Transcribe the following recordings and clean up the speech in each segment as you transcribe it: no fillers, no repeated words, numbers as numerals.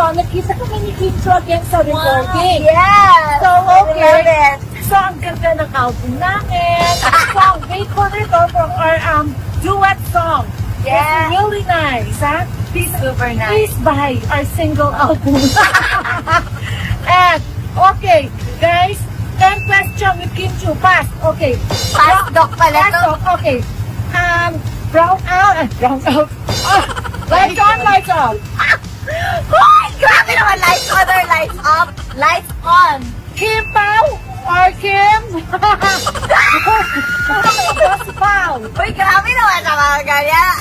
So, nakita kami ni Kim Chu again sa recording. Yes! So, okay. Love it. So, ang ganda ng album namin. So, wait for it for our duet song. Yeah. It's really nice, ha? Super nice. Please buy our single album. And, okay, guys, 10 question with Kim Chu. Fast, okay. Fast doc pala Fast to. talk, okay. Brown out. Lights on, lights on. Hoy! Grabe naman! Lights on or lights off? Lights on! Kim Pao or Kim? Boss Pao. Hoy, grabe naman sa mga ganyan!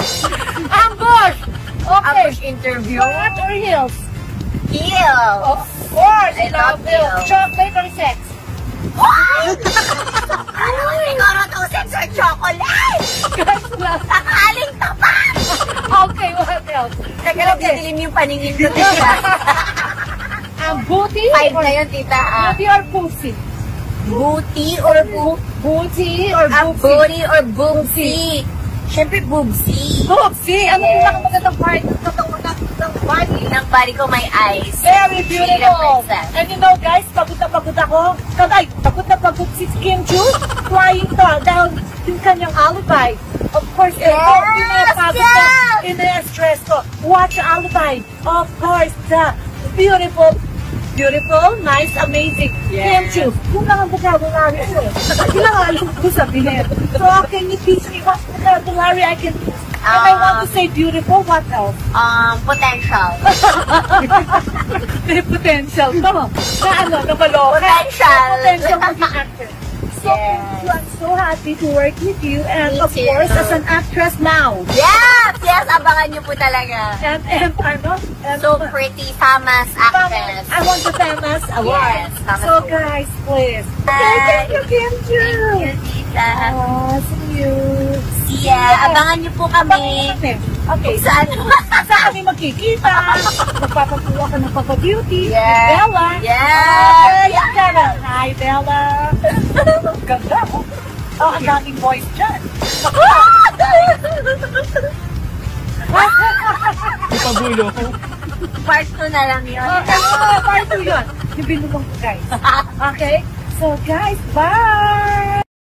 Ambush. Okay. Ambush interview. Flat or heels? Heel! Of course. I love heels. Chocolate or sex? Ano mo siguro to sex or chocolate? Guys, love. Nakaling tapat! Okay, what else? Teka lang, didilim yung paningin ko, tita. Booty? 5 na yun, tita. Booty or pussy? Booty or Booty or boobsy? booty or boobsy? Siyempre, boobsy. Boobsy? Ano yung nakamagandang part? Ng body? Ng body ko may eyes. Very beautiful. Princess. And you know guys, pagod na pagod ako. Pagod na pagod si Kim Chu. Flying to dahil yung kanyang alibi. Of course, ina-stress ko. Watch alibi. Of course, the beautiful, nice, amazing. Kim Chu. Kung lang ang vocabulary ko eh. Yun lang alam ko sabihin. So, can you teach me what vocabulary I can use? If I want to say beautiful, what else? Potential. May potential to. Na ano, namaloka. Potential. Potential maging actor. So, I'm so happy to work with you. And Me of too. course, as an actress now. Yes! Yes, abangan niyo po talaga. And ano? And, So pretty, famous actress. I want the famous award. Yes, famous So award. guys, please. Bye. Thank you, Kim Chu. Thank you, tita. See you. Yeah, abangan niyo po kami. Okay, Saan? saan kami magkikita? Magpapatuwa ka ng papa-beauty. Yeah. Bella. Yeah. Ay, Bella. Hi, Bella. Ganda. Oh, ang daming boys dyan. Ipagulo ko. Part 2 na lang yun. Okay, part 2 yun. Yung binulong ko, guys. Okay? So, guys, bye!